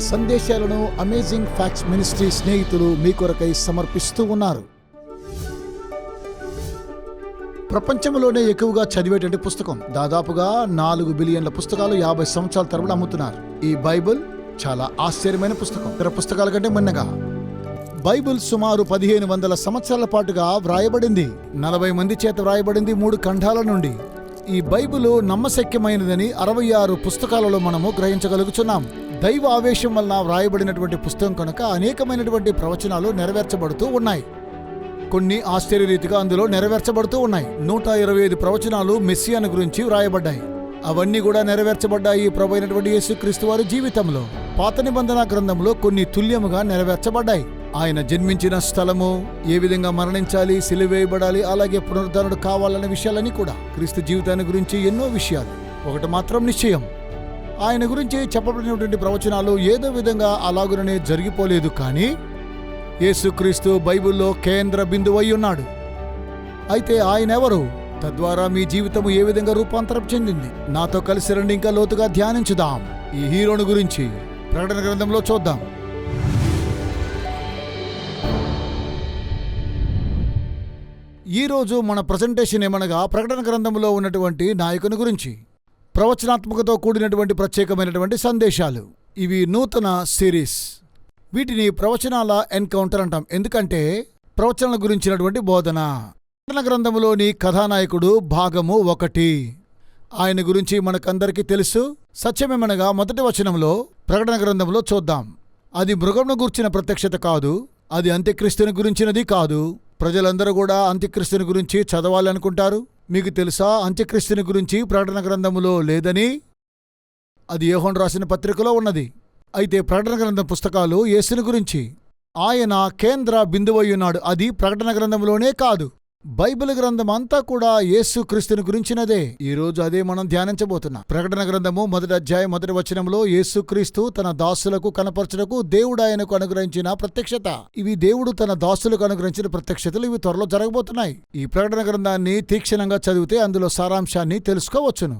సందేశాలను amazing facts ministry స్నేహితులు మీ కొరకై సమర్పిస్తూ ఉన్నారు. ప్రపంచంలోనే ఎక్కువగా చదివేటువంటి పుస్తకం. దాదాపుగా 4 బిలియన్ల పుస్తకాలు 50 సంవత్సరాల తరబడి అమ్ముతున్నారు. ఈ బైబిల్ చాలా ఆశ్చర్యమైన పుస్తకం. ఇతర పుస్తకాల కంటే మిన్నగా బైబిల్ సుమారు 1500 సంవత్సరాల పాటుగా వ్రాయబడింది. 40 మంది చేత వ్రాయబడింది 3 ఖండాల నుండి. ఈ బైబిల్ నమ్మశక్యమైనదని 66 పుస్తకాలలో మనము గ్రహించగలుగుతున్నాం. దైవ ఆవేశం వలన వ్రాయబడినటువంటి పుస్తకం కనుక అనేకమైనటువంటి ప్రవచనాలు నెరవేర్చబడుతూ ఉన్నాయి. కొన్ని ఆశ్చర్యరీతిగా అందులో నెరవేర్చబడుతూ ఉన్నాయి. 125 ప్రవచనాలు మెస్సియాను గురించి వ్రాయబడ్డాయి. అవన్నీ కూడా నెరవేర్చబడ్డాయి ప్రభువైనటువంటి యేసుక్రీస్తు వారి జీవితంలో. పాత నిబంధన గ్రంథంలో కొన్ని తుల్యముగా నెరవేర్చబడ్డాయి. ఆయన జన్మించిన స్థలము, ఏ విధంగా మరణించాలి, సిలువేయబడాలి, అలాగే పునరుద్ధరణుడు కావాలనే విషయాలన్నీ కూడా, క్రీస్తు జీవితాన్ని గురించి ఎన్నో విషయాలు. ఒకటి మాత్రం నిశ్చయం, ఆయన గురించి చెప్పబడినటువంటి ప్రవచనాలు ఏదో విధంగా అలాగుననే జరిగిపోలేదు. కానీ యేసుక్రీస్తు బైబిల్లో కేంద్ర బిందువై ఉన్నాడు. అయితే ఆయన ఎవరు? తద్వారా మీ జీవితము ఏ విధంగా రూపాంతరం చెందింది? నాతో కలిసి రండి, ఇంకా లోతుగా ధ్యానించుదాం. ఈ హీరోను గురించి ప్రకటన గ్రంథంలో చూద్దాం. ఈరోజు మన ప్రజెంటేషన్ ఏమనగా ప్రకటన గ్రంథంలో ఉన్నటువంటి నాయకుని గురించి, ప్రవచనాత్మకతో కూడినటువంటి ప్రత్యేకమైనటువంటి సందేశాలు. ఇవి నూతన సిరీస్. వీటిని ప్రవచనాల ఎన్కౌంటర్ అంటాం. ఎందుకంటే ప్రవచనాల గురించినటువంటి బోధన. ప్రకటన గ్రంథంలోని కథానాయకుడు భాగము 1. ఆయన గురించి మనకందరికీ తెలుసు. సత్యమేమనగా మొదటి వచనంలో ప్రకటన గ్రంథంలో చూద్దాం. అది మృగమును గురించిన ప్రత్యక్షత కాదు, అది అంత్యక్రీస్తుని గురించినది కాదు. ప్రజలందరూ కూడా అంత్యక్రీస్తుని గురించి చదవాలనుకుంటారు. మీకు తెలుసా, అంత్యక్రీస్తుని గురించి ప్రకటన గ్రంథములో లేదని? అది యోహాను రాసిన పత్రికలో ఉన్నది. అయితే ప్రకటన గ్రంథం పుస్తకాలు యేసుని గురించి. ఆయన కేంద్ర బిందువై ఉన్నాడు. అది ప్రకటన గ్రంథంలోనే కాదు, బైబిల్ గ్రంథం అంతా కూడా యేసు క్రీస్తుని గురించినదే. ఈ రోజు అదే మనం ధ్యానించబోతున్నాం. ప్రకటన గ్రంథము 1వ అధ్యాయం 1వ వచనంలో యేసుక్రీస్తు తన దాసులకు కనపరచుటకు దేవుడు ఆయనకు అనుగ్రహించిన ప్రత్యక్షత. ఇవి దేవుడు తన దాసులకు అనుగ్రహించిన ప్రత్యక్షతలు. ఇవి త్వరలో జరగబోతున్నాయి. ఈ ప్రకటన గ్రంథాన్ని తీక్షణంగా చదివితే అందులో సారాంశాన్ని తెలుసుకోవచ్చును.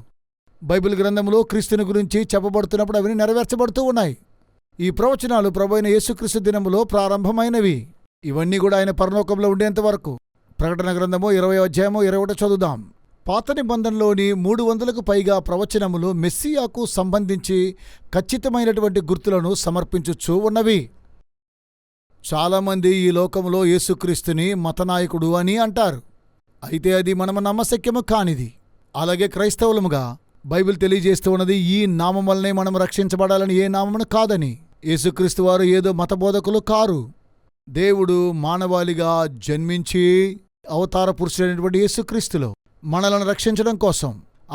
బైబిల్ గ్రంథంలో క్రీస్తుని గురించి చెప్పబడుతున్నప్పుడు అవన్నీ నెరవేర్చబడుతూ ఉన్నాయి. ఈ ప్రవచనాలు ప్రభువైన యేసుక్రీస్తు దినములో ప్రారంభమైనవి. ఇవన్నీ కూడా ఆయన పరలోకంలో ఉండేంత వరకు. ప్రకటన గ్రంథము 20వ అధ్యాయము 21 చదువుదాం. పాత నిబంధనలోని 300కు పైగా ప్రవచనములు మెస్సియాకు సంబంధించి ఖచ్చితమైనటువంటి గుర్తులను సమర్పించుచూ ఉన్నవి. చాలామంది ఈ లోకంలో యేసుక్రీస్తుని మతనాయకుడు అని అంటారు. అయితే అది మనము నమ్మశక్యము కానిది. అలాగే క్రైస్తవులముగా బైబిల్ తెలియజేస్తూ ఉన్నది ఈ నామం వల్లనే మనం రక్షించబడాలని, ఏ నామమును కాదని. యేసుక్రీస్తు వారు ఏదో మతబోధకులు కారు. దేవుడు మానవాళిగా జన్మించి అవతార పురుషుడైనటువంటి యేసుక్రీస్తులో మనలను రక్షించడం కోసం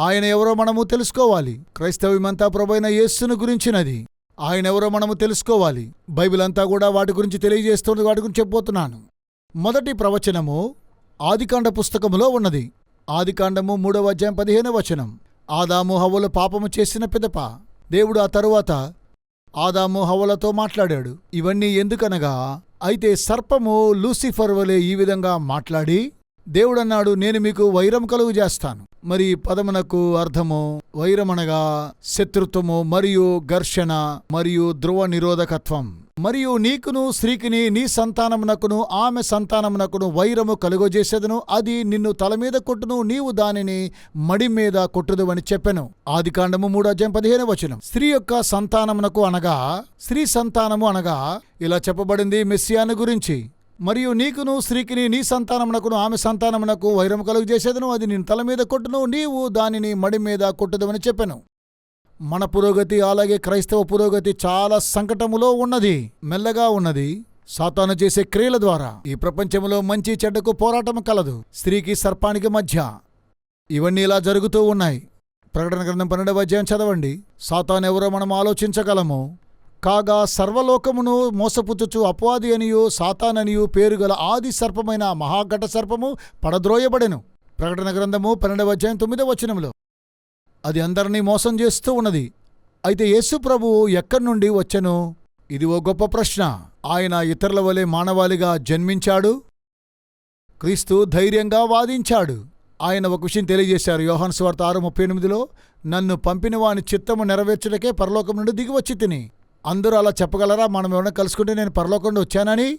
ఆయన ఎవరో మనము తెలుసుకోవాలి. క్రైస్తవ్యమంతా ప్రభువైన యేసును గురించినది. ఆయన ఎవరో మనము తెలుసుకోవాలి. బైబిల్ అంతా కూడా వాటి గురించి తెలియజేస్తున్నది. వాటి గురించి చెప్పబోతున్నాను. మొదటి ప్రవచనము ఆదికాండ పుస్తకములో ఉన్నది. ఆదికాండము 3వ అధ్యాయం 15వ వచనం. ఆదాము హవ్వలు పాపము చేసిన పిదప దేవుడు ఆ తరువాత ఆదాము హవ్వలతో మాట్లాడాడు. ఇవన్నీ ఎందుకనగా, అయితే సర్పము లూసిఫర్ వలె ఈ విధంగా మాట్లాడి దేవుడన్నాడు, నేను మీకు వైరం కలుగు చేస్తాను. మరి పదమునకు అర్థము వైరమనగా శత్రుత్వము మరియు ఘర్షణ మరియు ధ్రువ నిరోధకత్వం. మరియు నీకును స్త్రీకిని నీ సంతానమునకును ఆమె సంతానమునకును వైరము కలుగజేసేదను. అది నిన్ను తల మీద కొట్టును, నీవు దానిని మడి మీద కొట్టుదు అని చెప్పెను. ఆదికాండము 3వ అధ్యాయం 15వ వచనం. స్త్రీ యొక్క సంతానమునకు అనగా, స్త్రీ సంతానము అనగా ఇలా చెప్పబడింది మెస్సియాను గురించి. మరియు నీకును స్త్రీకిని నీ సంతానమునకును ఆమె సంతానమునకు వైరము కలుగు చేసేదను, అది నిన్ను తల మీద కొట్టును, నీవు దానిని మడి మీద కొట్టుదు అని చెప్పెను. మన పురోగతి, అలాగే క్రైస్తవ పురోగతి చాలా సంకటములో ఉన్నది, మెల్లగా ఉన్నది. సాతాను చేసే క్రియల ద్వారా ఈ ప్రపంచంలో మంచి చెడ్డకు పోరాటం కలదు. స్త్రీకి సర్పానికి మధ్య ఇవన్నీ ఇలా జరుగుతూ ఉన్నాయి. ప్రకటన గ్రంథం 12వ అధ్యాయం చదవండి. సాతాను ఎవరో మనం ఆలోచించగలము. కాగా సర్వలోకమును మోసపుచ్చుచు అపవాది అనియు సాతాననియు పేరుగల ఆది సర్పమైన మహాఘట సర్పము పడద్రోయబడెను. ప్రకటన గ్రంథము 12వ అధ్యాయం 9వ వచనంలో. అది అందరినీ మోసం చేస్తూ ఉన్నది. అయితే యేసు ప్రభువు ఎక్కడి నుండి వచ్చెను? ఇది ఓ గొప్ప ప్రశ్న. ఆయన ఇతరుల వలె మానవాళిగా జన్మించాడు. క్రీస్తు ధైర్యంగా వాదించాడు. ఆయన ఒక విషయం తెలియజేశారు. యోహాను సువార్త 6:38లో, నన్ను పంపిన వాని చిత్తము నెరవేర్చుటకే పరలోకం నుండి దిగివచ్చి తిని. అందరూ అలా చెప్పగలరా? మనం ఎవరైనా కలుసుకుంటే నేను పరలోకంలో వచ్చానని?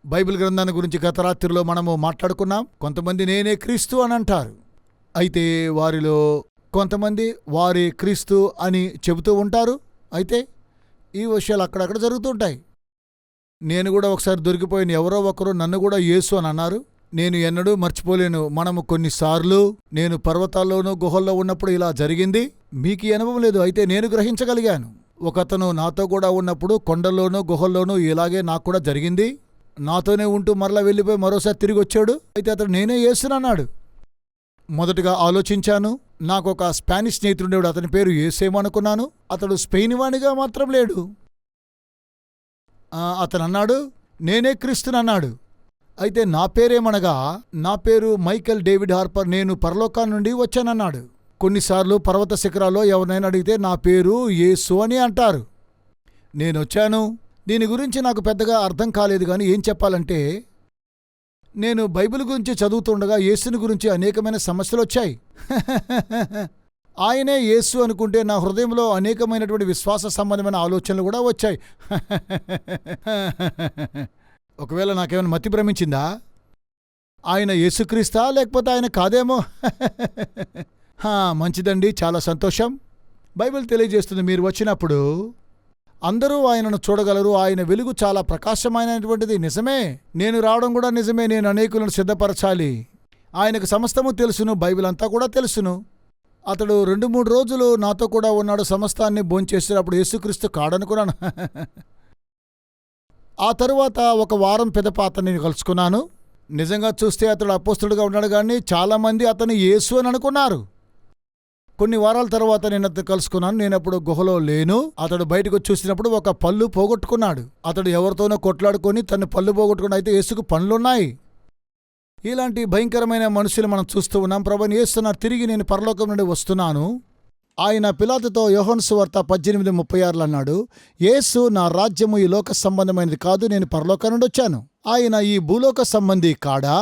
బైబిల్ గ్రంథాన్ని గురించి గత రాత్రిలో మనము మాట్లాడుకున్నాం. కొంతమంది నేనే క్రీస్తు అని అంటారు. అయితే వారిలో కొంతమంది వారి క్రీస్తు అని చెబుతూ ఉంటారు. అయితే ఈ విషయాలు అక్కడక్కడ జరుగుతుంటాయి. నేను కూడా ఒకసారి దొరికిపోయిన ఎవరో ఒకరు నన్ను కూడా యేసు అని అన్నారు. నేను ఎన్నడూ మర్చిపోలేను. మనము కొన్నిసార్లు నేను పర్వతాల్లోనూ గుహల్లో ఉన్నప్పుడు ఇలా జరిగింది. మీకు ఈ అనుభవం లేదు, అయితే నేను గ్రహించగలిగాను. ఒకతను నాతో కూడా ఉన్నప్పుడు కొండల్లోనూ గుహల్లోనూ ఇలాగే నాకు కూడా జరిగింది. నాతోనే ఉంటూ మరలా వెళ్ళిపోయి మరోసారి తిరిగి వచ్చాడు. అయితే అతడు నేనే యేసునన్నాడు. మొదటగా ఆలోచించాను. నాకు ఒక స్పానిష్ స్నేహితుడేవాడు, అతని పేరు యేసేమో అనుకున్నాను. అతడు స్పెయిన్ వాణిగా మాత్రం లేడు. అతను అన్నాడు నేనే క్రీస్తునన్నాడు. అయితే నా పేరేమనగా నా పేరు మైకేల్ డేవిడ్ హార్పర్, నేను పరలోకా నుండి వచ్చానన్నాడు. కొన్నిసార్లు పర్వత శిఖరాల్లో ఎవరినైనా అడిగితే నా పేరు యేసు అని అంటారు. నేనొచ్చాను. దీని గురించి నాకు పెద్దగా అర్థం కాలేదు, కానీ ఏం చెప్పాలంటే నేను బైబిల్ గురించి చదువుతుండగా యేసుని గురించి అనేకమైన సమస్యలు వచ్చాయి. ఆయనే యేసు అనుకుంటే నా హృదయంలో అనేకమైనటువంటి విశ్వాస సంబంధమైన ఆలోచనలు కూడా వచ్చాయి. ఒకవేళ నాకేమైనా మతి భ్రమించిందా? ఆయన యేసుక్రీస్తా లేకపోతే ఆయన కాదేమో? మంచిదండి, చాలా సంతోషం. బైబిల్ తెలియజేస్తుంది మీరు వచ్చినప్పుడు అందరూ ఆయనను చూడగలరు. ఆయన వెలుగు చాలా ప్రకాశమైనటువంటిది. నిజమే, నేను రావడం కూడా నిజమే. నేను అనేకులను సిద్ధపరచాలి. ఆయనకు సమస్తము తెలుసును, బైబిల్ అంతా కూడా తెలుసును. అతడు 2-3 రోజులు నాతో కూడా ఉన్నాడు. సమస్తాన్ని భోంచేసేటప్పుడు యేసుక్రీస్తు కాడనుకున్నాను. ఆ తరువాత ఒక వారం పిదప అతన్ని కలుసుకున్నాను. నిజంగా చూస్తే అతడు అపోస్తలుడుగా ఉన్నాడు, కానీ చాలామంది అతను యేసు అని అనుకున్నారు. కొన్ని వారాల తర్వాత నేను అతను కలుసుకున్నాను. నేనప్పుడు గుహలో లేను. అతడు బయటకు చూసినప్పుడు ఒక పళ్ళు పోగొట్టుకున్నాడు. అతడు ఎవరితోనో కొట్లాడుకొని తన పళ్ళు పోగొట్టుకుని, అయితే యేసుకు పనులున్నాయి. ఇలాంటి భయంకరమైన మనుషులు మనం చూస్తూ ఉన్నాం. ప్రభువైన యేసు తిరిగి నేను పరలోకం నుండి వస్తున్నాను. ఆయన పిలాతుతో యోహాను సువార్త 18:36 అన్నాడు, యేసు నా రాజ్యము ఈ లోక సంబంధమైనది కాదు, నేను పరలోకం నుండి వచ్చాను. ఆయన ఈ భూలోక సంబంధి కాడా?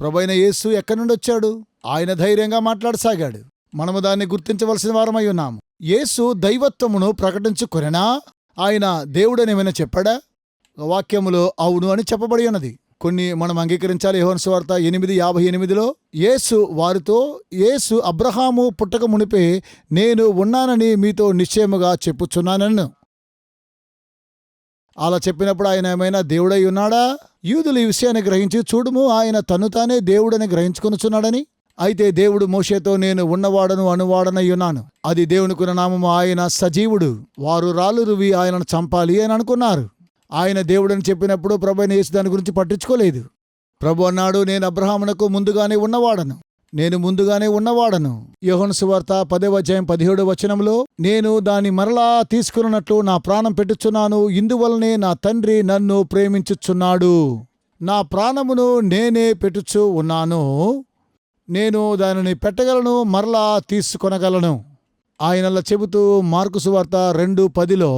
ప్రభువైన యేసు ఎక్కడి నుండి వచ్చాడు? ఆయన ధైర్యంగా మాట్లాడసాగాడు. మనము దాన్ని గుర్తించవలసిన వారమై ఉన్నాము. యేసు దైవత్వమును ప్రకటించుకొనెనా? ఆయన దేవుడనేమైనా చెప్పాడా? వాక్యములో అవును అని చెప్పబడి ఉన్నది. కొన్ని మనం అంగీకరించాలి. యోహాను సువార్త 8:58లో యేసు వారితో, యేసు అబ్రహాము పుట్టక మునిపే నేను ఉన్నానని మీతో నిశ్చయముగా చెప్పుచున్నానన్ను. అలా చెప్పినప్పుడు ఆయన ఏమైనా దేవుడై ఉన్నాడా? యూదులు ఈ విషయాన్ని గ్రహించి, చూడుము ఆయన తను తానే దేవుడని గ్రహించుకొనుచున్నాడని. అయితే దేవుడు మోషేతో నేను ఉన్నవాడను అనువాడనై ఉన్నాను, అది దేవునికున్న నామము, ఆయన సజీవుడు, వారు రాళ్ళు రువి ఆయనను చంపాలి అని అనుకున్నారు. ఆయన దేవుడని చెప్పినప్పుడు ప్రభువైన యేసు దాని గురించి పట్టించుకోలేదు. ప్రభు అన్నాడు, నేను అబ్రహామునకు ముందుగానే ఉన్నవాడను, నేను ముందుగానే ఉన్నవాడను. యోహాను సువార్త 10:17 నేను దాని మరలా తీసుకున్నట్లు నా ప్రాణం పెట్టుచున్నాను, ఇందువలనే నా తండ్రి నన్ను ప్రేమించుచున్నాడు. నా ప్రాణమును నేనే పెట్టుచు ఉన్నాను, నేను దానిని పెట్టగలను, మరలా తీసుకొనగలను. ఆయనలా చెబుతూ మార్కు సువార్త 2:10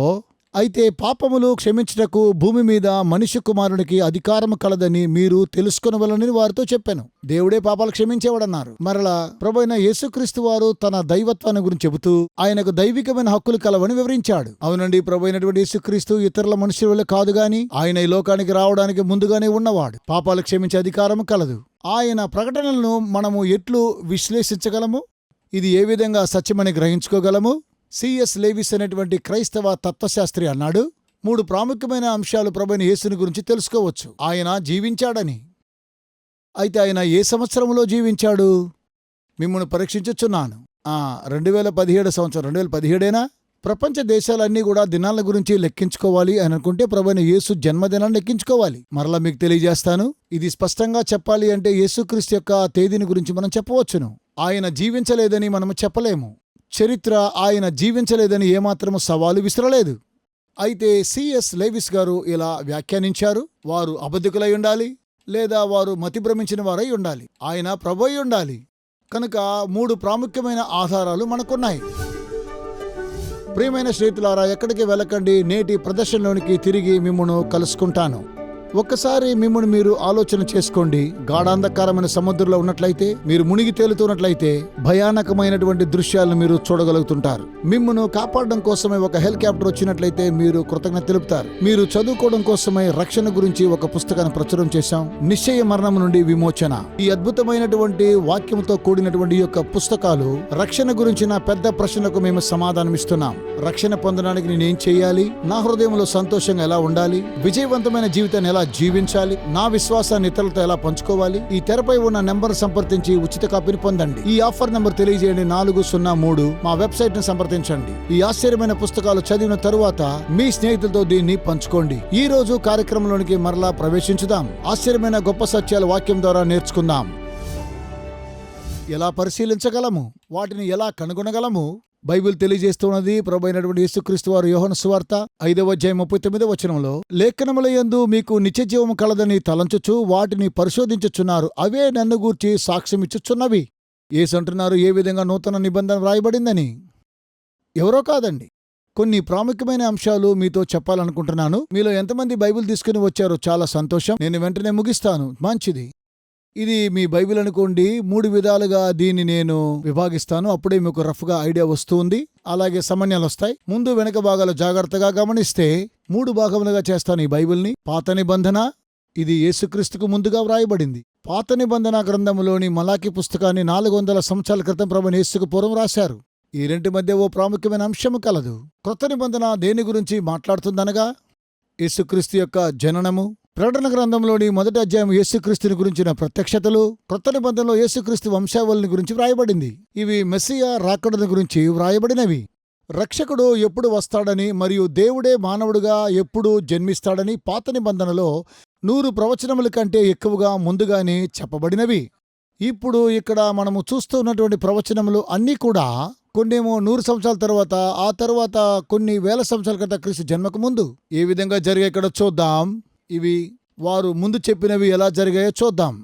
అయితే పాపములు క్షమించుటకు భూమి మీద మనిషి కుమారునికి అధికారము కలదని మీరు తెలుసుకొనవలనని వారితో చెప్పాను. దేవుడే పాపాలు క్షమించేవాడన్నారు. మరలా ప్రభువైన యేసుక్రీస్తు వారు తన దైవత్వాన్ని గురించి చెబుతూ ఆయనకు దైవికమైన హక్కులు కలవని వివరించాడు. అవునండి, ప్రభువైనటువంటి యేసుక్రీస్తు ఇతరుల మనుషుల వల్ల కాదు గాని ఆయన ఈ లోకానికి రావడానికి ముందుగానే ఉన్నవాడు. పాపాలు క్షమించే అధికారము కలదు. ఆయన ప్రకటనలను మనము ఎట్లు విశ్లేషించగలము? ఇది ఏ విధంగా సత్యమని గ్రహించుకోగలము? సిఎస్ లేవిస్ అనేటువంటి క్రైస్తవ తత్వశాస్త్రి అన్నాడు, 3 ప్రాముఖ్యమైన అంశాలు ప్రభువైన యేసుని గురించి తెలుసుకోవచ్చు. ఆయన జీవించాడని. అయితే ఆయన ఏ సంవత్సరంలో జీవించాడు? మిమ్మల్ని పరీక్షించుచున్నాను. 2017 సంవత్సరం. 2017ఏనా? ప్రపంచ దేశాలన్నీ కూడా దినాల గురించి లెక్కించుకోవాలి అని అనుకుంటే ప్రభువైన యేసు జన్మదినాన్ని లెక్కించుకోవాలి. మరలా మీకు తెలియజేస్తాను. ఇది స్పష్టంగా చెప్పాలి అంటే యేసుక్రీస్తు యొక్క తేదీని గురించి మనం చెప్పవచ్చును. ఆయన జీవించలేదని మనము చెప్పలేము. చరిత్ర ఆయన జీవించలేదని ఏమాత్రము సవాలు విసరలేదు. అయితే సిఎస్ లేవిస్ గారు ఇలా వ్యాఖ్యానించారు, వారు అబద్ధికులై ఉండాలి, లేదా వారు మతిభ్రమించిన వారై ఉండాలి, ఆయన ప్రభువై ఉండాలి. కనుక 3 ప్రాముఖ్యమైన ఆధారాలు మనకున్నాయి. ప్రియమైన స్నేహితులారా, ఎక్కడికి వెళ్ళకండి. నేటి ప్రదర్శనలోనికి తిరిగి మిమ్మల్ని కలుసుకుంటాను. ఒక్కసారి మిమ్మల్ని మీరు ఆలోచన చేసుకోండి. గాఢాంధకారమైన సముద్రంలో ఉన్నట్లయితే, మీరు మునిగి తేలుతున్నట్లయితే భయానకమైనటువంటి దృశ్యాలను మీరు చూడగలుగుతుంటారు. మిమ్మల్ని కాపాడడం కోసమే ఒక హెలికాప్టర్ వచ్చినట్లయితే మీరు కృతజ్ఞత తెలుపుతారు. మీరు చదువుకోవడం కోసమై రక్షణ గురించి ఒక పుస్తకాన్ని ప్రచురం చేశాం, నిశ్చయ మరణం నుండి విమోచన. ఈ అద్భుతమైనటువంటి వాక్యంతో కూడినటువంటి యొక్క పుస్తకాలు రక్షణ గురించిన పెద్ద ప్రశ్నకు మేము సమాధానం ఇస్తున్నాం. రక్షణ పొందడానికి నేనేం చేయాలి, నా హృదయంలో సంతోషంగా ఎలా ఉండాలి, విజయవంతమైన జీవితాన్ని ఎలా జీవించాలి, నా విశ్వాసాన్ని ఇతరులతో ఎలా పంచుకోవాలి. ఈ తెరపై ఉన్న నెంబర్ సంప్రదించి ఉచిత కాపీని పొందండి. ఈ ఆఫర్ నెంబర్ తెలియజేయండి 403. మా వెబ్సైట్ ని సంప్రదించండి. ఈ ఆశ్చర్యమైన పుస్తకాలు చదివిన తరువాత మీ స్నేహితులతో దీన్ని పంచుకోండి. ఈ రోజు కార్యక్రమంలోనికి మరలా ప్రవేశించుదాం. ఆశ్చర్యమైన గొప్ప సత్యాల వాక్యం ద్వారా నేర్చుకుందాం. ఎలా పరిశీలించగలము, వాటిని ఎలా కనుగొనగలము? బైబిల్ తెలియజేస్తున్నది. ప్రభువైనటువంటి యేసుక్రీస్తు వారు యోహాను సువార్త 5:39 లేఖనముల యందు మీకు నిత్యజీవము కలదని తలంచుచు వాటిని పరిశోధించుచున్నారు, అవే నన్ను గూర్చి సాక్ష్యమిచ్చుచున్నవి. యేసు అంటున్నారు ఏ విధంగా నూతన నిబంధన వ్రాయబడిందని. ఎవరో కాదండి. కొన్ని ప్రాముఖ్యమైన అంశాలు మీతో చెప్పాలనుకుంటున్నాను. మీలో ఎంతమంది బైబిల్ తీసుకుని వచ్చారో చాలా సంతోషం. నేను వెంటనే ముగిస్తాను. మంచిది. ఇది మీ బైబిల్ అనుకోండి. 3 విధాలుగా దీన్ని నేను విభాగిస్తాను. అప్పుడే మీకు రఫ్గా ఐడియా వస్తుంది. అలాగే సమన్యాలు వస్తాయి. ముందు వెనక భాగాలు జాగ్రత్తగా గమనిస్తే 3 భాగములుగా చేస్తాను ఈ బైబిల్ని. పాత నిబంధన, ఇది యేసుక్రీస్తుకు ముందుగా వ్రాయబడింది. పాత నిబంధన గ్రంథములోని మలాకి పుస్తకాన్ని 400 సంవత్సరాల క్రితం ప్రభువైన యేసుకు పూర్వం రాశారు. ఈ రెంటి మధ్య ఓ ప్రాముఖ్యమైన అంశము కలదు. క్రొత్త నిబంధన దేని గురించి మాట్లాడుతుందనగా యేసుక్రీస్తు యొక్క జననము. ప్రకటన గ్రంథంలోని 1వ అధ్యాయం యేసుక్రీస్తుని గురించిన ప్రత్యక్షతలు. క్రొత్త నిబంధనలో యేసుక్రీస్తు వంశావళిని గురించి వ్రాయబడింది. ఇవి మెస్సియా రాకడను గురించి వ్రాయబడినవి. రక్షకుడు ఎప్పుడు వస్తాడని మరియు దేవుడే మానవుడుగా ఎప్పుడు జన్మిస్తాడని పాత నిబంధనలో 100 ప్రవచనముల కంటే ఎక్కువగా ముందుగానే చెప్పబడినవి. ఇప్పుడు ఇక్కడ మనము చూస్తున్నటువంటి ప్రవచనములు అన్నీ కూడా కొన్నేమో 100 సంవత్సరాల తర్వాత, ఆ తర్వాత కొన్ని వేల సంవత్సరాల క్రితం క్రీస్తు జన్మకు ముందు ఏ విధంగా జరిగాయి ఇక్కడ చూద్దాం. ఇవి వారు ముందు చెప్పినవి ఎలా జరిగాయో చూద్దాం.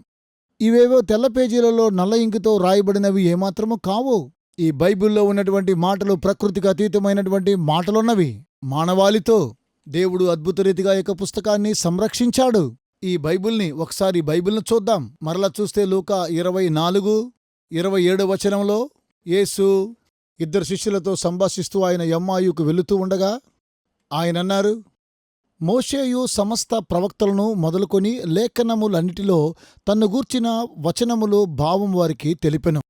ఇవేవో తెల్ల పేజీలలో నల్ల ఇంకుతో రాయబడినవి ఏమాత్రము కావు. ఈ బైబిల్లో ఉన్నటువంటి మాటలు ప్రకృతికి అతీతమైనటువంటి మాటలున్నవి. మానవాళితో దేవుడు అద్భుత రీతిగా యొక్క పుస్తకాన్ని సంరక్షించాడు. ఈ బైబిల్ని ఒకసారి బైబిల్ను చూద్దాం. మరలా చూస్తే లూకా 24:27 యేసు 2 శిష్యులతో సంభాషిస్తూ ఆయన ఎమ్మాయుకు వెళుతూ ఉండగా ఆయనన్నారు, మోషేయు సమస్త ప్రవక్తలను మొదలుకొని లేఖనములన్నిటిలో తన్ను గూర్చిన వచనములు భావం వారికి తెలిపెను.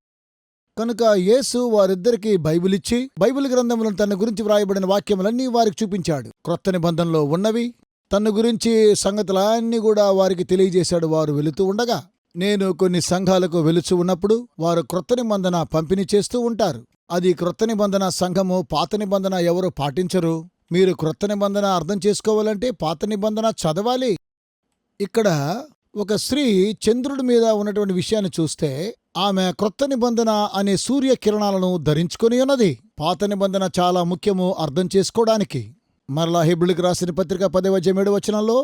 కనుక యేసు వారిద్దరికీ బైబిలిచ్చి బైబిల్ గ్రంథములను తన గురించి వ్రాయబడిన వాక్యములన్నీ వారికి చూపించాడు. క్రొత్త నిబంధనలో ఉన్నవి తన గురించి సంగతులన్నీ కూడా వారికి తెలియజేశాడు. వారు వెళుతూ ఉండగా, నేను కొన్ని సంఘాలకు వెలుచు ఉన్నప్పుడు వారు క్రొత్త నిబంధన పంపిణీ చేస్తూ ఉంటారు. అది క్రొత్త నిబంధన సంఘము. పాత నిబంధన ఎవరు పాటించరు. మీరు క్రొత్త నిబంధన అర్థం చేసుకోవాలంటే పాత నిబంధన చదవాలి. ఇక్కడ ఒక స్త్రీ చంద్రుడి మీద ఉన్నటువంటి విషయాన్ని చూస్తే ఆమె క్రొత్త నిబంధన అనే సూర్య కిరణాలను ధరించుకొని ఉన్నది. పాత నిబంధన చాలా ముఖ్యము అర్థం చేసుకోవడానికి. మరలా హెబ్రీయులకు రాసిన పత్రిక 10:7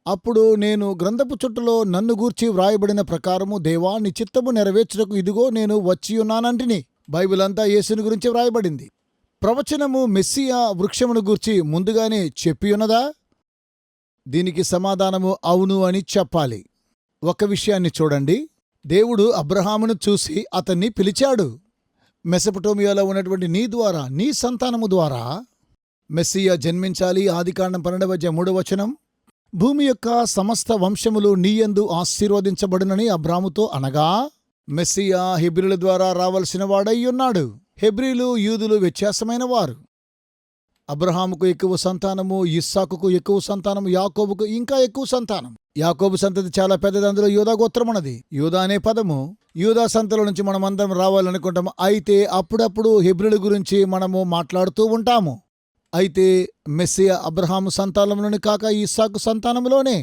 అప్పుడు నేను గ్రంథపు చుట్టలో నన్ను గూర్చి వ్రాయబడిన ప్రకారము దేవా నీ చిత్తము నెరవేర్చుటకు ఇదిగో నేను వచ్చియున్నానంటిని. బైబిల్ అంతా యేసుని గురించి వ్రాయబడింది. ప్రవచనము మెస్సియా వృక్షమును గూర్చి ముందుగానే చెప్పియున్నదా? దీనికి సమాధానము అవును అని చెప్పాలి. ఒక విషయాన్ని చూడండి. దేవుడు అబ్రహామును చూసి అతన్ని పిలిచాడు. మెసొపొటేమియాలో ఉన్నటువంటి నీ ద్వారా, నీ సంతానము ద్వారా మెస్సియా జన్మించాలి. ఆదికాండం 12:3 భూమి యొక్క సమస్త వంశములు నీయందు ఆశీర్వదించబడునని అబ్రాహాముతో అనగా, మెస్సియా హెబ్రీయుల ద్వారా రావలసిన వాడయ్యున్నాడు. హెబ్రీలు యూదులు వ్యత్యాసమైన వారు. అబ్రహాముకు ఎక్కువ సంతానము, ఇస్సాకుకు ఎక్కువ సంతానము, యాకోబుకు ఇంకా ఎక్కువ సంతానం. యాకోబు సంతతి చాలా పెద్దది. అందులో యూదా గోత్రం ఉన్నది. యూదా అనే పదము యూదా సంతలో నుంచి మనమందరం రావాలనుకుంటాము. అయితే అప్పుడప్పుడు హెబ్రీయుల గురించి మనము మాట్లాడుతూ ఉంటాము. అయితే మెస్సియా అబ్రహాము సంతానంలోని కాక ఇస్సాకు సంతానంలోనే.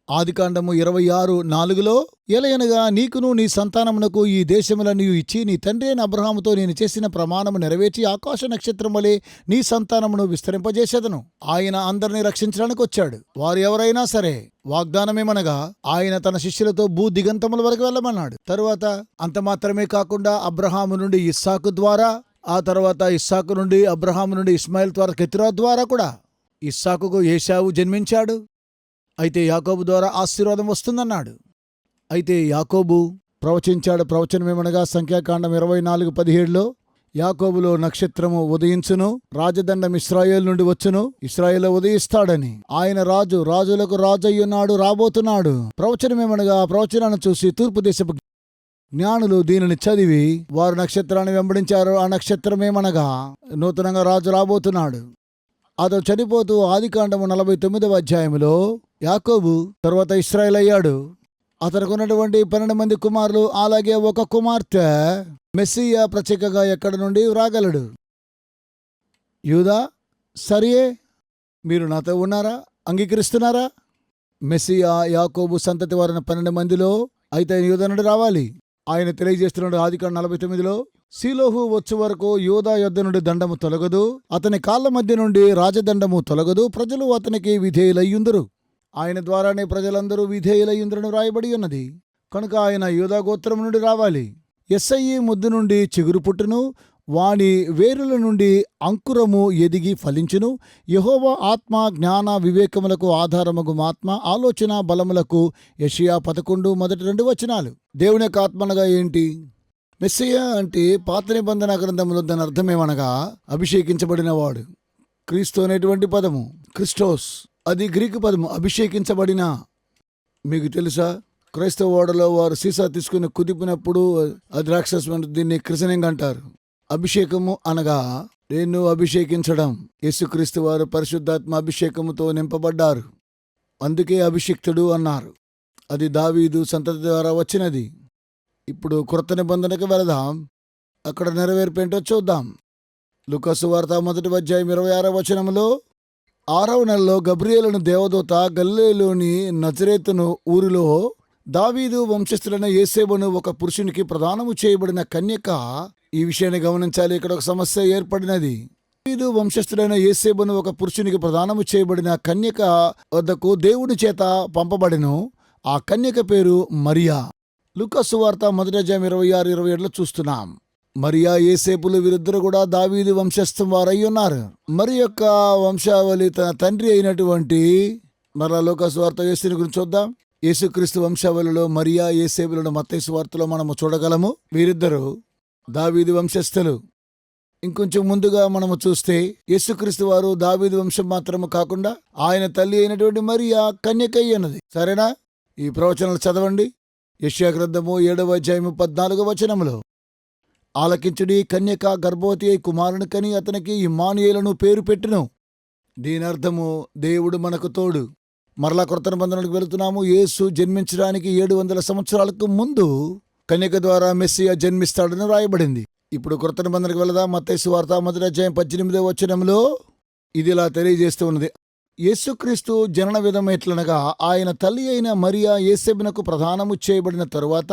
ఆదికాండము 26:4 ఎలయనగా నీకును నీ సంతానమునకు ఈ దేశములన్నీ ఇచ్చి నీ తండ్రి అయిన అబ్రహాముతో నేను చేసిన ప్రమాణము నెరవేర్చి ఆకాశ నక్షత్రం వలె నీ సంతానమును విస్తరింపజేసేదను. ఆయన అందరినీ రక్షించడానికి వచ్చాడు. వారు ఎవరైనా సరే. వాగ్దానమేమనగా ఆయన తన శిష్యులతో భూదిగంతముల వరకు వెళ్ళమన్నాడు. తరువాత అంత మాత్రమే కాకుండా అబ్రహాము నుండి ఇస్సాకు ద్వారా, ఆ తర్వాత ఇస్సాకు నుండి అబ్రహాము నుండి ఇస్మాయిల్ ద్వారా, కెతురా ద్వారా కూడా ఇస్సాకుకు ఏశావు జన్మించాడు. అయితే యాకోబు ద్వారా ఆశీర్వాదం వస్తుందన్నాడు. అయితే యాకోబు ప్రవచించాడు. ప్రవచనమేమనగా సంఖ్యాకాండం 24:17లో యాకోబులో నక్షత్రము ఉదయించును, రాజదండం ఇశ్రాయేలు నుండి వచ్చును, ఇశ్రాయేలు ఉదయిస్తాడని. ఆయన రాజు రాజులకు రాజయ్యున్నాడు, రాబోతున్నాడు. ప్రవచనమేమనగా ఆ ప్రవచనాన్ని చూసి తూర్పు దేశపు జ్ఞానులు దీనిని చదివి వారు నక్షత్రాన్ని వెంబడించారు. ఆ నక్షత్రమేమనగా నూతనంగా రాజు రాబోతున్నాడు. అతను చనిపోతూ ఆదికాండము 49వ అధ్యాయములో యాకోబు తర్వాత ఇశ్రాయేలు అయ్యాడు. అతనికి ఉన్నటువంటి 12 మంది కుమారులు, అలాగే ఒక కుమార్తె. మెస్సియా ప్రత్యేకంగా ఎక్కడి నుండి రాగలడు? యూదా, సరియే, మీరు నాతో ఉన్నారా? అంగీకరిస్తున్నారా? మెస్సియా యాకోబు సంతతి వారిన 12 మందిలో అయితే యూదా నుండి రావాలి. ఆయన తెలియజేస్తున్నాడు ఆదికాండం 49లో, సీలోహు వచ్చు వరకు యూదా యొద్ద నుండి దండము తొలగదు, అతని కాళ్ళ మధ్య నుండి రాజదండము తొలగదు, ప్రజలు అతనికి విధేయులయ్యుందురు. ఆయన ద్వారానే ప్రజలందరూ విధేయులయ్యుందురని రాయబడి ఉన్నది. కనుక ఆయన యూదా గోత్రం నుండి రావాలి. యెస్సయి ముద్దు నుండి చిగురు పుట్టును, వాని వేరుల నుండి అంకురము ఎదిగి ఫలించును. యెహోవా ఆత్మ జ్ఞాన వివేకములకు ఆధారమగు ఆత్మ, ఆలోచన బలములకు. యెషయా 11:1-2 దేవుని యొక్క ఆత్మనగా ఏంటి? మెస్సియా అంటే పాత నిబంధన గ్రంథంలో దాని అర్థమేమనగా అభిషేకించబడినవాడు. క్రీస్తు అనేటువంటి పదము క్రిస్టోస్, అది గ్రీకు పదము, అభిషేకించబడిన. మీకు తెలుసా, క్రైస్తవ ఓడలో వారు సీసా తీసుకుని కుదిపినప్పుడు అది రాక్షసం, దీన్ని క్రిసనింగ్ అంటారు. అభిషేకము అనగా నేను అభిషేకించడం. యేసుక్రీస్తు వారు పరిశుద్ధాత్మ అభిషేకముతో నింపబడ్డారు, అందుకే అభిషిక్తుడు అన్నారు. అది దావీదు సంతతి ద్వారా వచ్చినది. ఇప్పుడు క్రొత్త నిబంధనకు వెళదాం, అక్కడ నెరవేర్పేంటో చూద్దాం. లూకా సువార్త 1వ అధ్యాయం 26వ వచనములో, 6వ నెలలో గబ్రియేలును దేవదూత గలిలయలోని నజరేతును ఊరిలో దావీదు వంశస్థులైన యేసేబును ఒక పురుషునికి ప్రదానము చేయబడిన కన్యక. ఈ విషయాన్ని గమనించాలి, ఇక్కడ ఒక సమస్య ఏర్పడినది. దావీదు వంశస్థుడైన యేసేబును ఒక పురుషునికి ప్రదానము చేయబడిన కన్యక వద్దకు దేవుని చేత పంపబడెను. ఆ కన్యక పేరు మరియా. లూకా సువార్త 1వ అధ్యాయం 26-27లో చూస్తున్నాం. మరియా యేసేపులు వీరిద్దరు కూడా దావీదు వంశస్థం వారై ఉన్నారు. మరి యొక్క వంశావళి తన తండ్రి అయినటువంటి మరలా లూకా సువార్త యేసుని గురించి చూద్దాం. యేసుక్రీస్తు వంశావళిలో మరియా యేసేపులను మత్తయి సువార్తలో మనము చూడగలము. వీరిద్దరూ దావీదు వంశస్థులు. ఇంకొంచెం ముందుగా మనము చూస్తే యేసుక్రీస్తు వారు దావీదు వంశం మాత్రము కాకుండా ఆయన తల్లి అయినటువంటి మరియా కన్యకయ్యన్నది. సరేనా? ఈ ప్రవచనాలు చదవండి. యెషయా గ్రంథము 7వ అధ్యాయము 14వ వచనములో, ఆలకించుడి, కన్యక గర్భవతి అయి కుమారుని కని అతనికి ఇమ్మానుయేలును పేరు పెట్టును. దీని అర్థము దేవుడు మనకు తోడు. మరలా క్రొత్త నిబంధనలకు వెళుతున్నాము. యేసు జన్మించడానికి 700 సంవత్సరాలకు ముందు కన్యక ద్వారా మెస్సియా జన్మిస్తాడని రాయబడింది. ఇప్పుడు క్రొత్త నిబంధనకు వెళదాం. మత్తయి సువార్త 1వ అధ్యాయం 18వ వచనంలో ఇది ఇలా తెలియజేస్తూ ఉన్నది. యేసుక్రీస్తు జనన విధం ఎట్లనగా, ఆయన తల్లి అయిన మరియా యేసేబునకు ప్రదానము చేయబడిన తరువాత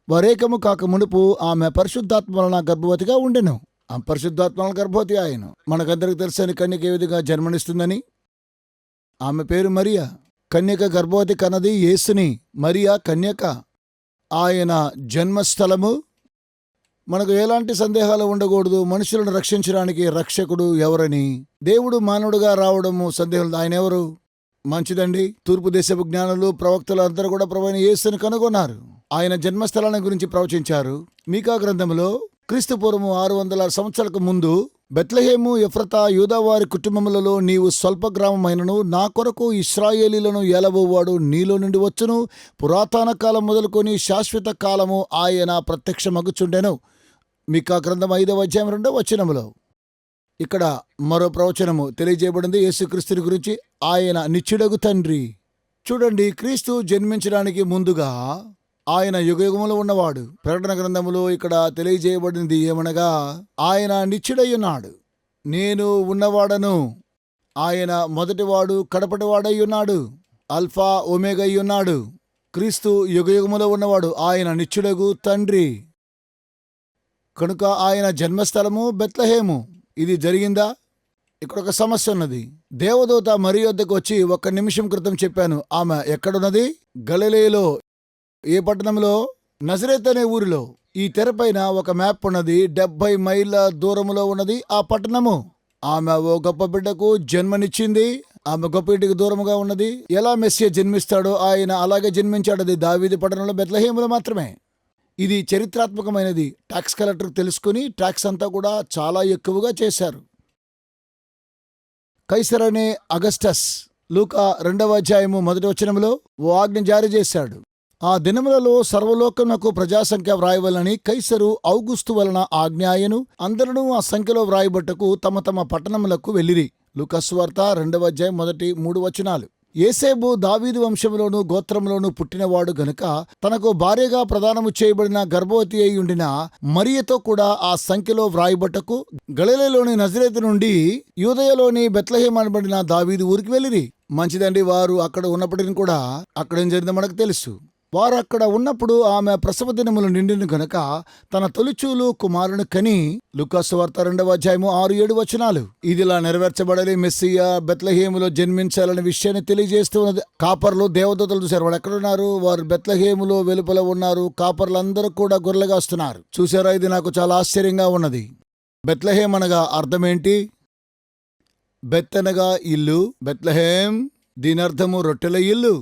వరేకము కాక మునుపు ఆమె పరిశుద్ధాత్మ వలన గర్భవతిగా ఉండెను. ఆ పరిశుద్ధాత్మ వలన గర్భవతి ఆయన. మనకందరికి తెలుసని కన్యక ఏ విధంగా జన్మనిస్తుందని. ఆమె పేరు మరియా. కన్యక గర్భవతి కన్నది యేసుని. మరియా కన్యక. ఆయన జన్మస్థలము. మనకు ఎలాంటి సందేహాలు ఉండకూడదు. మనుషులను రక్షించడానికి రక్షకుడు ఎవరని. దేవుడు మానవుడుగా రావడము సందేహం. ఆయన ఎవరు? మంచిదండి. తూర్పు దేశపు జ్ఞానులు ప్రవక్తలు అందరూ కూడా ప్రభువైన యేసుని కనుగొన్నారు. ఆయన జన్మస్థలాన్ని గురించి ప్రవచించారు. మీకా గ్రంథంలో క్రీస్తు పూర్వము 600 సంవత్సరాలకు ముందు బెత్లెహేము ఎఫ్రతా యూదావారి కుటుంబములలో నీవు స్వల్ప గ్రామమైనను నా కొరకు ఇశ్రాయేలీలను ఏలబోవాడు నీలో నుండి వచ్చును. పురాతన కాలం మొదలుకొని శాశ్వత కాలము ఆయన ప్రత్యక్షమగుచుండెను. మీకా గ్రంథం 5వ అధ్యాయం 2వ వచనములో ఇక్కడ మరో ప్రవచనము తెలియజేయబడింది యేసుక్రీస్తుని గురించి. ఆయన నిత్యుడగు తండ్రి. చూడండి, క్రీస్తు జన్మించడానికి ముందుగా ఆయన యుగయుగములో ఉన్నవాడు. ప్రకటన గ్రంథములో ఇక్కడ తెలియజేయబడింది ఏమనగా, ఆయన నిత్యుడయ్యున్నాడు. నేను ఉన్నవాడను. ఆయన మొదటివాడు కడపటివాడై ఉన్నాడు. అల్ఫా ఒమేగా అయ్యున్నాడు. క్రీస్తు యుగయుగములో ఉన్నవాడు. ఆయన నిత్యుడగు తండ్రి. కనుక ఆయన జన్మస్థలము బెత్లెహేము. ఇది జరిగిందా? ఇక్కడ ఒక సమస్య ఉన్నది. దేవదూత మరి వద్దకు వచ్చి 1 నిమిషం క్రితం చెప్పాను. ఆమె ఎక్కడున్నది? గలిలయలో. ఏ పట్టణంలో? నజరేత్ అనే ఊరిలో. ఈ తెరపైన ఒక మ్యాప్ ఉన్నది. 70 మైళ్ళ దూరములో ఉన్నది ఆ పట్టణము. ఆమె ఓ గొప్ప బిడ్డకు జన్మనిచ్చింది. ఆమె గొప్ప ఇంటికి దూరముగా ఉన్నది. ఎలా మెస్సియా జన్మిస్తాడో ఆయన అలాగే జన్మించాడు. అది దావీదు పట్టణంలో బెత్లెహేములో మాత్రమే. ఇది చరిత్రాత్మకమైనది. టాక్స్ కలెక్టర్ తెలుసుకుని ట్యాక్స్ అంతా కూడా చాలా ఎక్కువగా చేశారు. కైసర్ అనే అగస్టస్ లూకా 2వ అధ్యాయము 1వ వచనంలో ఓ ఆజ్ఞ జారీ చేశాడు. ఆ దినములలో సర్వలోకమునకు ప్రజాసంఖ్య వ్రాయవలని కైసరు ఔగుస్తు వలన ఆజ్ఞాయను. అందరూ ఆ సంఖ్యలో వ్రాయబట్టకు తమ తమ పట్టణములకు వెళ్ళిరి. లూకా సువార్త 2వ అధ్యాయం 1-3 వచనాలు. యేసేబు దావీదు వంశములోను గోత్రములోను పుట్టినవాడు గనుక తనకు భార్యగా ప్రదానము చేయబడిన గర్భవతి అయి ఉండిన మరియతో కూడా ఆ సంఖ్యలో వ్రాయబట్టకు గలిలయలోని నజరేతు నుండి యూదయలోని బెత్లెహేము అనబడిన దావీదు ఊరికి వెళ్ళిరి. మంచిదండి. వారు అక్కడ ఉన్నప్పటికీ కూడా అక్కడేం జరిగిందో మనకు తెలుసు. వారు అక్కడ ఉన్నప్పుడు ఆమె ప్రసవ దినములు నిండిన గనక తన తొలిచూలు కుమారుని కని. లూకా సువార్త 2వ అధ్యాయము 6-7 వచనాలు. ఇదిలా నెరవేర్చబడాలి. మెస్సియా బెత్లెహేములో జన్మించాలనే విషయాన్ని తెలియజేస్తూ ఉన్నది. కాపర్లు దేవదూతలు చూశారు. వాడు ఎక్కడున్నారు? వారు బెత్లెహేములో వెలుపల ఉన్నారు. కాపర్లందరూ కూడా గొర్రెలుగాస్తున్నారు. చూసారా? ఇది నాకు చాలా ఆశ్చర్యంగా ఉన్నది. బెత్లెహేం అనగా అర్థమేంటి? బెత్ అనగా ఇల్లు, బెత్లెహేం దీని అర్థము రొట్టెల ఇల్లు.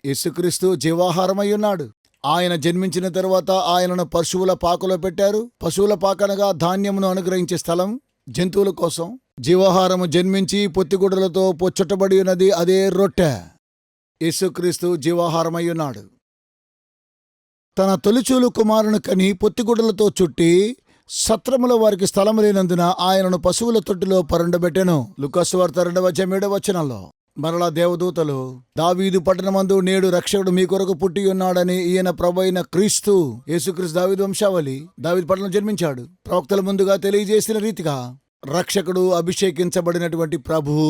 యేసుక్రీస్తు జీవాహారమై ఉన్నాడు. ఆయన జన్మించిన తరువాత ఆయనను పశువుల పాకలో పెట్టారు. పశువుల పాక అనగా ధాన్యమును అనుగ్రహించే స్థలం. జంతువుల కోసం జీవాహారము జన్మించి పొత్తిగుడ్డలతో పొచ్చుటబడి ఉన్నది. అదే రొట్టె. యేసుక్రీస్తు జీవాహారమై ఉన్నాడు. తన తొలిచూలు కుమారుని కని పొత్తిగుడ్డలతో చుట్టి సత్రములో వారికి స్థలము లేనందున ఆయనను పశువుల తొట్టిలో పరుండబెట్టెను. లూకా సువార్త 2వ అధ్యాయం 7వ వచనంలో. మరలా దేవదూతలు దావీదు పట్టణమందు నేడు రక్షకుడు మీ కొరకు పుట్టి ఉన్నాడని, ఈయన ప్రభు అయిన క్రీస్తు యేసుక్రీస్తు దావీదు వంశావళి, దావీదు పట్టణంలో జన్మించాడు. ప్రవక్తల ముందుగా తెలియజేసిన రీతిగా రక్షకుడు అభిషేకించబడినటువంటి ప్రభువు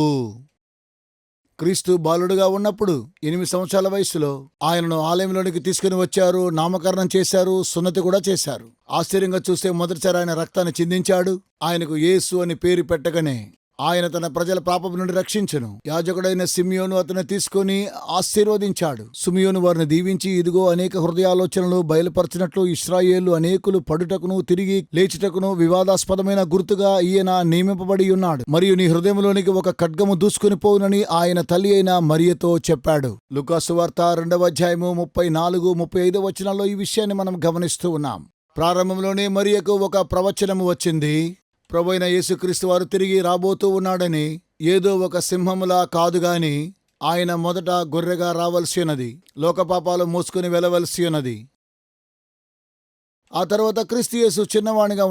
క్రీస్తు బాలుడుగా ఉన్నప్పుడు 8 సంవత్సరాల వయసులో ఆయనను ఆలయంలోనికి తీసుకుని వచ్చారు. నామకరణం చేశారు. సున్నతి కూడా చేశారు. ఆశ్చర్యంగా చూస్తే మొదటిసారి ఆయన రక్తాన్ని చిందించాడు. ఆయనకు యేసు అని పేరు పెట్టగానే ఆయన తన ప్రజల పాపం నుండి రక్షించును. యాజకుడైన సిమియోను అతను తీసుకుని ఆశీర్వదించాడు. సిమియోను వారిని దీవించి, ఇదిగో అనేక హృదయాలోచనలు బయలుపరచినట్లు ఇశ్రాయేలు అనేకులు పడుటకును తిరిగి లేచుటకును వివాదాస్పదమైన గుర్తుగా ఈయన నియమింపబడి ఉన్నాడు. మరియు నీ హృదయంలోనికి ఒక ఖడ్గము దూసుకుని పోవునని ఆయన తల్లి అయిన మరియతో చెప్పాడు. లూకా సువార్త 2వ అధ్యాయము 34-35 వచనాల్లో ఈ విషయాన్ని మనం గమనిస్తూ ఉన్నాం. ప్రారంభంలోనే మరియకు ఒక ప్రవచనము వచ్చింది. ప్రభువైన యేసుక్రీస్తు వారు తిరిగి రాబోతూ ఉన్నాడని. ఏదో ఒక సింహములా కాదుగాని ఆయన మొదట గొర్రెగా రావలసి ఉన్నది. లోకపాపాలు మోసుకుని వెళ్ళవలసి ఉన్నది. ఆ తర్వాత క్రీస్తు యేసు చిన్నవాణిగా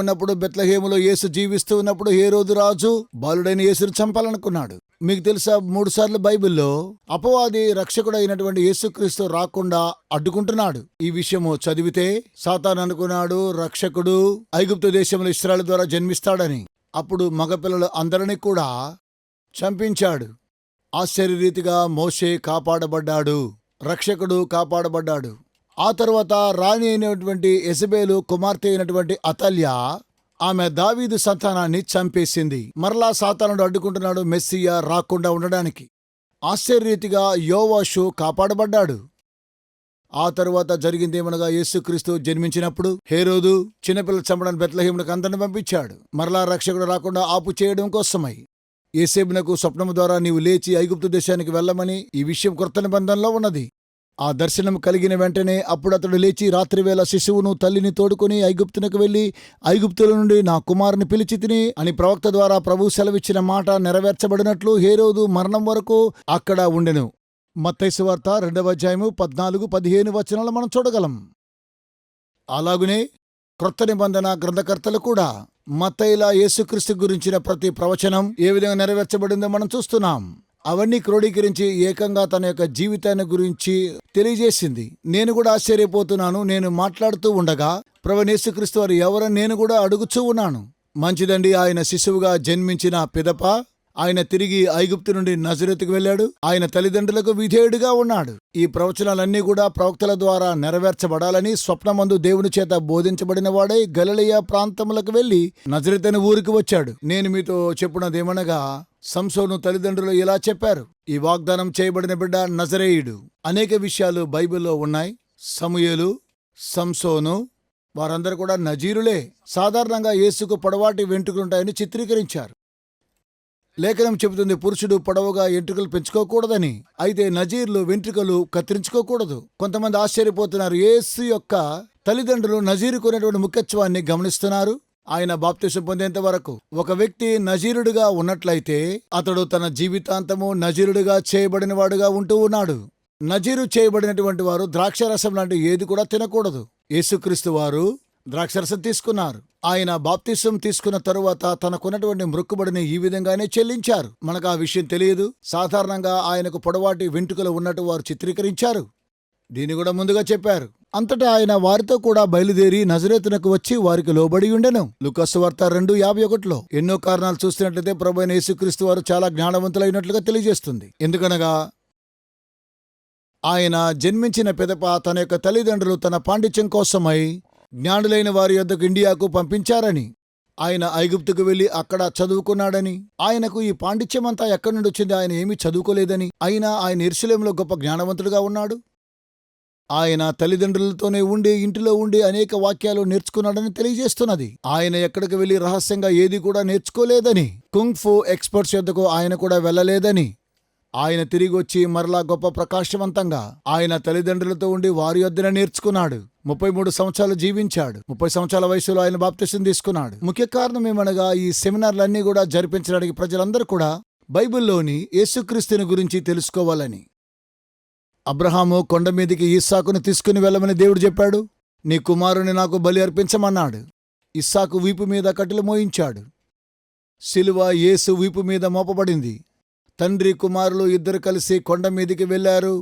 ఉన్నప్పుడు బెత్లెహేములో యేసు జీవిస్తూ ఉన్నప్పుడు హేరోదు రాజు బాలుడైన యేసును చంపాలనుకున్నాడు. మీకు తెలుసా, 3 సార్లు బైబిల్లో అపవాది రక్షకుడైనటువంటి యేసుక్రీస్తు రాకుండా అడ్డుకుంటున్నాడు. ఈ విషయము చదివితే సాతాను అనుకున్నాడు రక్షకుడు ఐగుప్తు దేశంలో ఇశ్రాయేలు ద్వారా జన్మిస్తాడని. అప్పుడు మగపిల్లలు అందరినీ కూడా చంపించాడు. ఆశ్చర్యరీతిగా మోషే కాపాడబడ్డాడు. రక్షకుడు కాపాడబడ్డాడు. ఆ తర్వాత రాణి అయినటువంటి యెజబెలు కుమార్తె అయినటువంటి అతల్య ఆమె దావీదు సంతానాన్ని చంపేసింది. మరలా సాతానుడు అడ్డుకుంటున్నాడు మెస్సియా రాకుండా ఉండడానికి. ఆశ్చర్యరీతిగా యోవాషు కాపాడబడ్డాడు. ఆ తరువాత జరిగిందేమనగా యేసుక్రీస్తు జన్మించినప్పుడు హేరోదు చిన్నపిల్లలు చంపడానికి బెత్లెహేమునకు అందరిని పంపించాడు. మరలా రక్షకుడు రాకుండా ఆపు చేయడం కోసమై. యేసేబునకు స్వప్నము ద్వారా నీవు లేచి ఐగుప్తు దేశానికి వెళ్ళమని ఈ విషయం క్రొత్త నిబంధనలో ఉన్నది. ఆ దర్శనం కలిగిన వెంటనే అప్పుడు అతడు లేచి రాత్రివేళ శిశువును తల్లిని తోడుకుని ఐగుప్తునకు వెళ్లి, ఐగుప్తుల నుండి నా కుమారుని పిలిచి తిని అని ప్రవక్త ద్వారా ప్రభు సెలవిచ్చిన మాట నెరవేర్చబడినట్లు హేరోదు మరణం వరకు అక్కడ ఉండెను. మత్తయి సువార్త 2వ అధ్యాయము 14-15 వచనాలు మనం చూడగలం. అలాగునే క్రొత్త నిబంధన గ్రంథకర్తలు కూడా మత్తయిలా యేసుక్రీస్తు గురించిన ప్రతి ప్రవచనం ఏ విధంగా నెరవేర్చబడిందో మనం చూస్తున్నాం. అవన్నీ క్రోడీకరించి ఏకంగా తన యొక్క జీవితాన్ని గురించి తెలియజేసింది. నేను కూడా ఆశ్చర్యపోతున్నాను. నేను మాట్లాడుతూ ఉండగా ప్రభువైన యేసుక్రీస్తు వారు ఎవరని నేను కూడా అడుగుచూ ఉన్నాను. మంచిదండి. ఆయన శిశువుగా జన్మించిన పిదప ఆయన తిరిగి ఐగుప్తు నుండి నజరేతుకు వెళ్ళాడు. ఆయన తల్లిదండ్రులకు విధేయుడిగా ఉన్నాడు. ఈ ప్రవచనాలన్నీ కూడా ప్రవక్తల ద్వారా నెరవేర్చబడాలని స్వప్నమందు దేవుని చేత బోధించబడిన వాడై గలిలయ ప్రాంతములకు వెళ్లి నజరేతు అనే ఊరికి వచ్చాడు. నేను మీతో చెప్పున్నదేమనగా, సంసోను తల్లిదండ్రులు ఇలా చెప్పారు, ఈ వాగ్దానం చేయబడిన బిడ్డ నజరేయుడు. అనేక విషయాలు బైబిల్లో ఉన్నాయి. సమూయేలు, సంసోను వారందరూ కూడా నజీరులే. సాధారణంగా యేసుకు పొడవాటి వెంట్రుకలుంటాయని చిత్రీకరించారు. లేఖనం చెబుతుంది పురుషుడు పొడవుగా వెంట్రుకలు పెంచుకోకూడదని. అయితే నజీర్లు వెంట్రుకలు కత్తిరించుకోకూడదు. కొంతమంది ఆశ్చర్యపోతున్నారు. యేసు యొక్క తల్లిదండ్రులు నజీరుకునేటువంటి ముఖ్యత్వాన్ని గమనిస్తున్నారు. ఆయన బాప్తిసం పొందేంత వరకు ఒక వ్యక్తి నజీరుడిగా ఉన్నట్లయితే అతడు తన జీవితాంతము నజీరుడిగా చేయబడిన వాడుగా ఉంటూ ఉన్నాడు. నజీరు చేయబడినటువంటి వారు ద్రాక్షరసం లాంటి ఏది కూడా తినకూడదు. యేసుక్రీస్తు వారు ద్రాక్షరసం తీసుకున్నారు. ఆయన బాప్తిసం తీసుకున్న తరువాత తనకున్నటువంటి మొక్కుబడిని ఈ విధంగానే చెల్లించారు. మనకు ఆ విషయం తెలియదు. సాధారణంగా ఆయనకు పొడవాటి వెంట్రుకలు ఉన్నట్టు వారు చిత్రీకరించారు. దీన్ని కూడా ముందుగా చెప్పారు. అంతటా ఆయన వారితో కూడా బయలుదేరి నజరేతునకు వచ్చి వారికి లోబడి ఉండెను. లూకా సువార్త 2:51 ఎన్నో కారణాలు చూస్తున్నట్లయితే ప్రభువైన యేసుక్రీస్తు వారు చాలా జ్ఞానవంతులైనట్లుగా తెలియజేస్తుంది. ఎందుకనగా ఆయన జన్మించిన పిదప తన యొక్క తల్లిదండ్రులు తన పాండిత్యం కోసమై జ్ఞానులైన వారి యొద్దకు ఇండియాకు పంపించారని, ఆయన ఐగుప్తుకు వెళ్లి అక్కడ చదువుకున్నాడని, ఆయనకు ఈ పాండిత్యమంతా ఎక్కడి నుండి వచ్చింది, ఆయన ఏమీ చదువుకోలేదని, అయినా ఆయన యెరూషలేములో గొప్ప జ్ఞానవంతుడుగా ఉన్నాడు. ఆయన తల్లిదండ్రులతోనే ఉండి ఇంటిలో ఉండి అనేక వాక్యాలు నేర్చుకున్నాడని తెలియజేస్తున్నది. ఆయన ఎక్కడికి వెళ్లి రహస్యంగా ఏది కూడా నేర్చుకోలేదని, కుంగ్ ఫు ఎక్స్పర్ట్స్ యొద్దకు ఆయన కూడా వెళ్ళలేదని, ఆయన తిరిగి వచ్చి మరలా గొప్ప ప్రకాశవంతంగా ఆయన తల్లిదండ్రులతో ఉండి వారి యొద్దనే నేర్చుకున్నాడు. 33 సంవత్సరాలు జీవించాడు. 30 సంవత్సరాల వయసులో ఆయన బాప్తిసం తీసుకున్నాడు. ముఖ్య కారణం ఏమనగా ఈ సెమినార్లన్నీ కూడా జరిపించడానికి ప్రజలందరూ కూడా బైబిల్లోని యేసుక్రీస్తుని గురించి తెలుసుకోవాలని. అబ్రహాము కొండ మీదికి ఇస్సాకును తీసుకుని వెళ్ళమని దేవుడు చెప్పాడు. నీ కుమారుని నాకు బలి అర్పించమన్నాడు. ఇస్సాకు వీపు మీద కట్టెలు మోయించాడు. సిలువ యేసు వీపు మీద మోపబడింది. తండ్రి కుమారులు ఇద్దరు కలిసి కొండ మీదికి వెళ్లారు.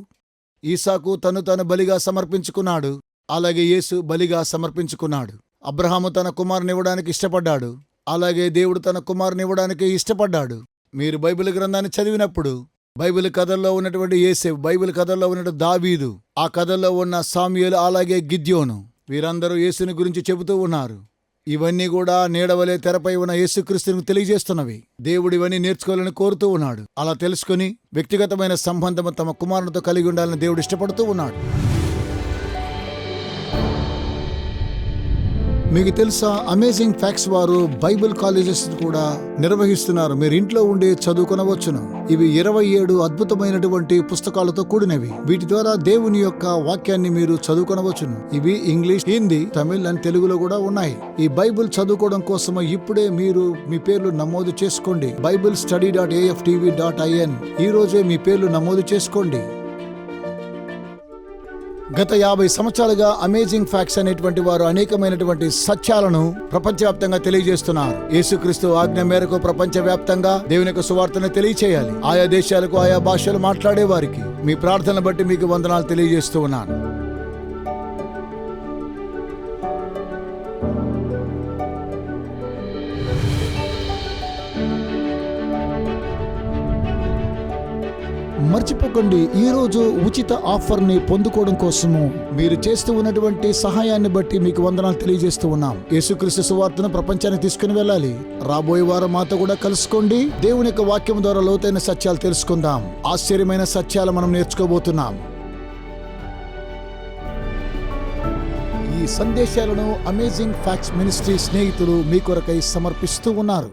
ఈసాకు తను బలిగా సమర్పించుకున్నాడు. అలాగే యేసు బలిగా సమర్పించుకున్నాడు. అబ్రహాము తన కుమారునివ్వడానికి ఇష్టపడ్డాడు. అలాగే దేవుడు తన కుమారునివ్వడానికి ఇష్టపడ్డాడు. మీరు బైబిల్ గ్రంథాన్ని చదివినప్పుడు బైబిల్ కథల్లో ఉన్నటువంటి యేసేపు, బైబిల్ కథల్లో ఉన్నటువంటి దావీదు, ఆ కథల్లో ఉన్న సామ్యూయేలు, అలాగే గిద్యోను, వీరందరూ యేసుని గురించి చెబుతూ ఉన్నారు. ఇవన్నీ కూడా నీడవలే తెరపై ఉన్న యేసుక్రీస్తును తెలియజేస్తున్నవి. దేవుడు ఇవన్నీ నేర్చుకోవాలని కోరుతూ ఉన్నాడు. అలా తెలుసుకుని వ్యక్తిగతమైన సంబంధం తమ కుమారునితో కలిగి ఉండాలని దేవుడు ఇష్టపడుతూ ఉన్నాడు. మీకు తెలుసా, అమేజింగ్ ఫ్యాక్ట్స్ వారు బైబిల్ కాలేజెస్ కూడా నిర్వహిస్తున్నారు. మీరు ఇంట్లో ఉండి చదువుకొనవచ్చును. ఇవి 27 అద్భుతమైనటువంటి పుస్తకాలతో కూడినవి. వీటి ద్వారా దేవుని యొక్క వాక్యాన్ని మీరు చదువుకొనవచ్చును. ఇవి ఇంగ్లీష్, హిందీ, తమిళ్ అండ్ తెలుగులో కూడా ఉన్నాయి. ఈ బైబిల్ చదువుకోవడం కోసం ఇప్పుడే మీరు మీ పేర్లు నమోదు చేసుకోండి. BibleStudy.AFTV.in ఈ రోజే మీ పేర్లు నమోదు చేసుకోండి. గత 50 సంవత్సరాలుగా అమేజింగ్ ఫ్యాక్ట్స్ అనేటువంటి వారు అనేకమైనటువంటి సత్యాలను ప్రపంచవ్యాప్తంగా తెలియజేస్తున్నారు. యేసుక్రీస్తు ఆజ్ఞ మేరకు ప్రపంచవ్యాప్తంగా దేవుని యొక్క సువార్తను తెలియచేయాలి. ఆయా దేశాలకు, ఆయా భాషలు మాట్లాడే వారికి మీ ప్రార్థనలు బట్టి మీకు వందనాలు తెలియజేస్తూ ఉన్నాను. మర్చిపోకండి, ఈ రోజు ఉచిత ఆఫర్ని పొందుకోవడం కోసము మీరు చేస్తూ ఉన్నటువంటి సహాయాన్ని బట్టి మీకు వందనాలు తెలియజేస్తూ ఉన్నాం. యేసుక్రీస్తు సువార్తను ప్రపంచానికి తీసుకుని వెళ్ళాలి. రాబోయే వారం మాతో కూడా కలుసుకోండి. దేవుని యొక్క వాక్యం ద్వారా లోతైన సత్యాలు తెలుసుకుందాం. ఆశ్చర్యమైన సత్యాలు మనం నేర్చుకోబోతున్నాం. ఈ సందేశాలను అమేజింగ్ ఫ్యాక్ట్స్ మినిస్ట్రీ స్నేహితులు మీ కొరకై సమర్పిస్తూ ఉన్నారు.